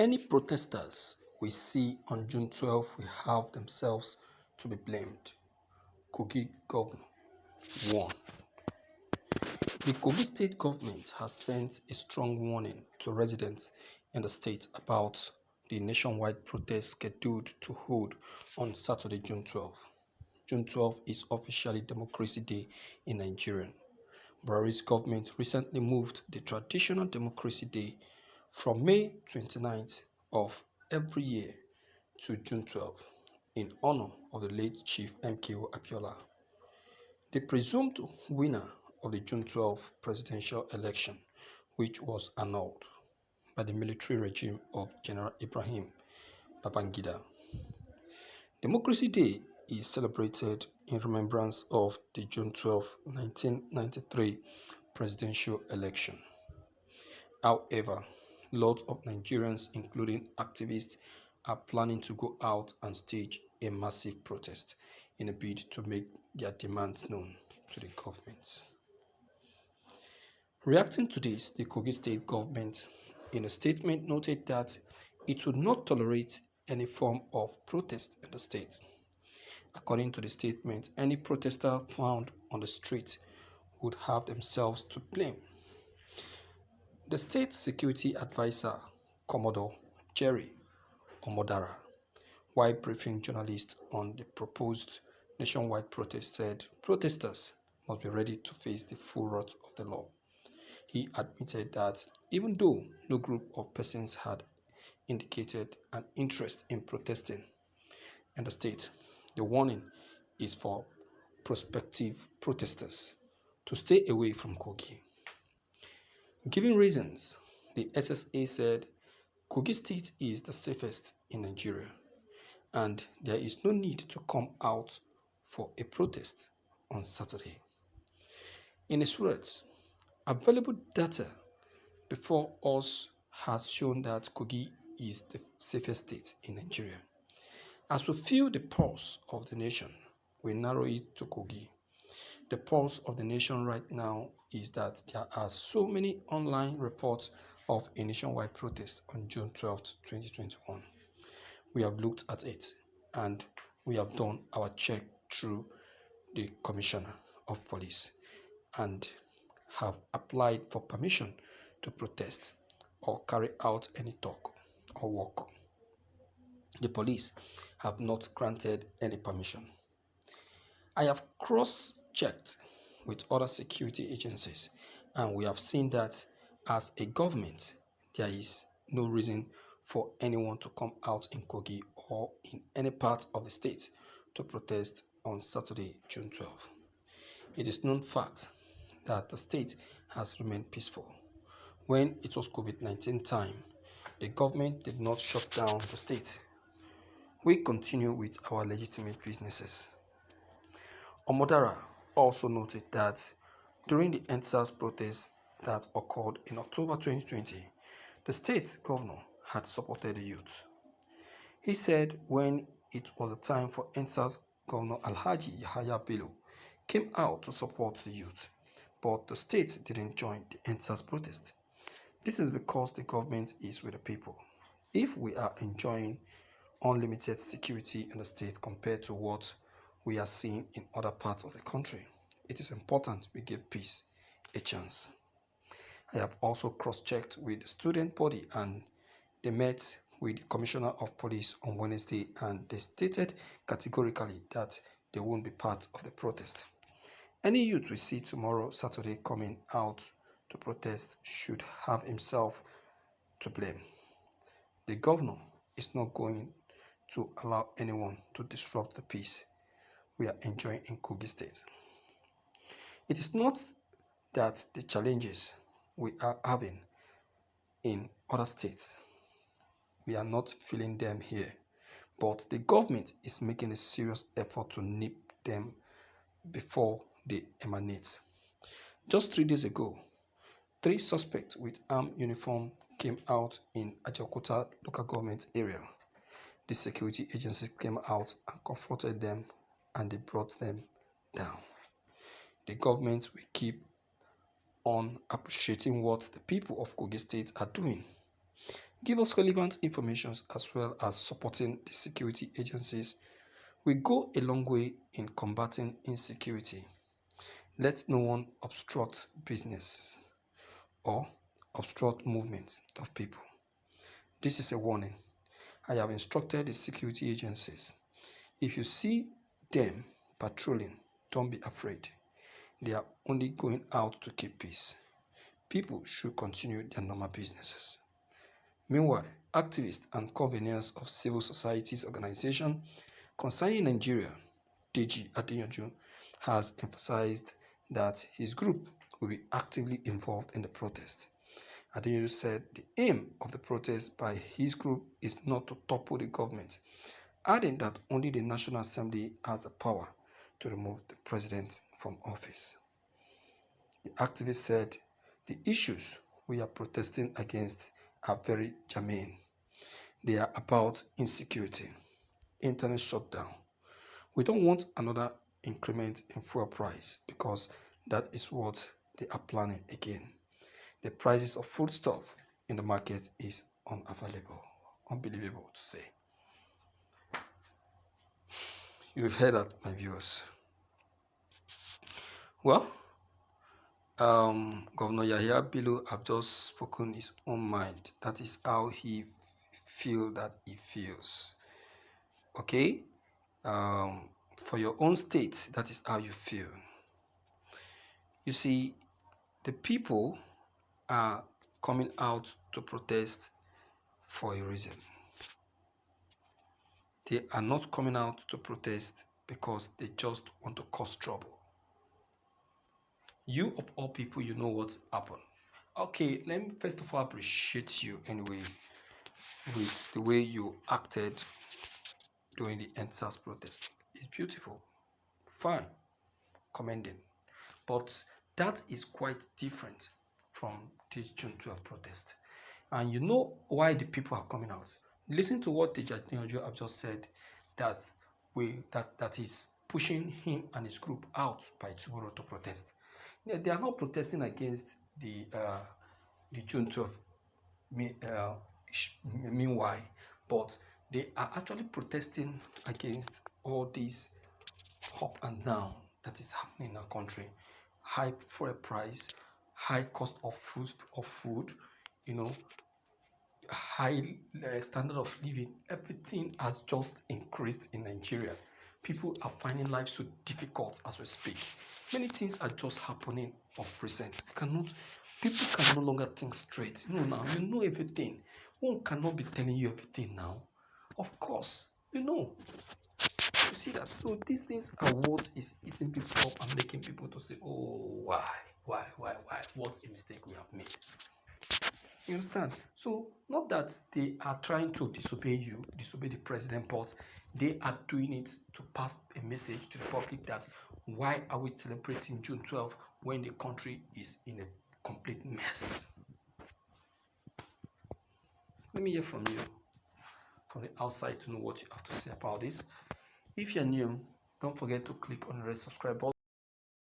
Any protesters we see on June 12 will have themselves to be blamed, Kogi Governor warned. The Kogi State government has sent a strong warning to residents in the state about the nationwide protest scheduled to hold on Saturday, June 12. June 12 is officially Democracy Day in Nigeria. Buhari's government recently moved the traditional Democracy Day from May 29th of every year to June 12 in honor of the late Chief MKO Abiola, the presumed winner of the June 12 presidential election, which was annulled by the military regime of General Ibrahim Babangida. Democracy Day is celebrated in remembrance of the June 12, 1993 presidential election. However, lots of Nigerians, including activists, are planning to go out and stage a massive protest in a bid to make their demands known to the government. Reacting to this, the Kogi State government, in a statement, noted that it would not tolerate any form of protest in the state. According to the statement, any protester found on the street would have themselves to blame. The state security advisor, Commodore Jerry Omodara, while briefing journalists on the proposed nationwide protest, said protesters must be ready to face the full wrath of the law. He admitted that even though no group of persons had indicated an interest in protesting in the state, the warning is for prospective protesters to stay away from Kogi. Giving reasons, the SSA said Kogi State is the safest in Nigeria and there is no need to come out for a protest on Saturday. In his words, available data before us has shown that Kogi is the safest state in Nigeria. As we feel the pulse of the nation, we narrow it to Kogi. The pulse of the nation right now is that there are so many online reports of a nationwide protest on June 12, 2021. We have looked at it and we have done our check through the Commissioner of Police and have applied for permission to protest or carry out any talk or work. The police have not granted any permission. I have cross-checked with other security agencies and we have seen that as a government, there is no reason for anyone to come out in Kogi or in any part of the state to protest on Saturday, June 12. It is known fact that the state has remained peaceful. When it was COVID-19 time, the government did not shut down the state. We continue with our legitimate businesses. Omodara also noted that during the EndSARS protests that occurred in October 2020, the state governor had supported the youth. He said when it was a time for EndSARS, Governor Alhaji Yahaya Bellow came out to support the youth, but the state didn't join the EndSARS protest. This is because the government is with the people. If we are enjoying unlimited security in the state compared to what we are seeing in other parts of the country, it is important we give peace a chance. I have also cross-checked with the student body and they met with the Commissioner of Police on Wednesday and they stated categorically that they won't be part of the protest. Any youth we see tomorrow, Saturday, coming out to protest should have himself to blame. The governor is not going to allow anyone to disrupt the peace we are enjoying in Kogi State. It is not that the challenges we are having in other states, we are not feeling them here, but the government is making a serious effort to nip them before they emanate. Just 3 days ago, 3 suspects with armed uniform came out in Ajaokuta local government area. The security agencies came out and confronted them and they brought them down. The government will keep on appreciating what the people of Kogi State are doing. Give us relevant information as well as supporting the security agencies will go a long way in combating insecurity. Let no one obstruct business or obstruct movement of people. This is a warning. I have instructed the security agencies. If you see them patrolling, don't be afraid. They are only going out to keep peace. People should continue their normal businesses. Meanwhile, activists and conveners of civil societies organizations concerning Nigeria, DG Adeyanju, has emphasized that his group will be actively involved in the protest. Adeyanju said the aim of the protest by his group is not to topple the government, adding that only the National Assembly has the power to remove the president from office. The activist said the issues we are protesting against are very germane. They are about insecurity, internet shutdown. We don't want another increment in fuel price because that is what they are planning again. The prices of foodstuff in the market is unavailable, unbelievable to say. You've heard that, my viewers. Well, Governor Yahaya Bellow have just spoken his own mind. That is how he feels. Okay, for your own state, that is how you feel. You see, the people are coming out to protest for a reason. They are not coming out to protest because they just want to cause trouble. You of all people, you know what's happened. Okay, let me first of all appreciate you anyway with the way you acted during the NSAS protest. It's beautiful, fine, commending. But that is quite different from this June 12th protest. And you know why the people are coming out. Listen to what the Judge have just said, that is pushing him and his group out by tomorrow to protest. They are not protesting against the June 12th meanwhile, but they are actually protesting against all this up and down that is happening in our country. High fuel price, high cost of food, you know, high standard of living. Everything has just increased in Nigeria. People are finding life so difficult as we speak. Many things are just happening of recent. People can no longer think straight. Now you know everything. One cannot be telling you everything now. Of course, you know. You see that? So these things are what is eating people up and making people to say, oh, why? What a mistake we have made. You understand? So not that they are trying to disobey the president, but they are doing it to pass a message to the public that why are we celebrating June 12th when the country is in a complete mess? Let me hear from you from the outside to know what you have to say about this. If you're new, don't forget to click on the red subscribe button.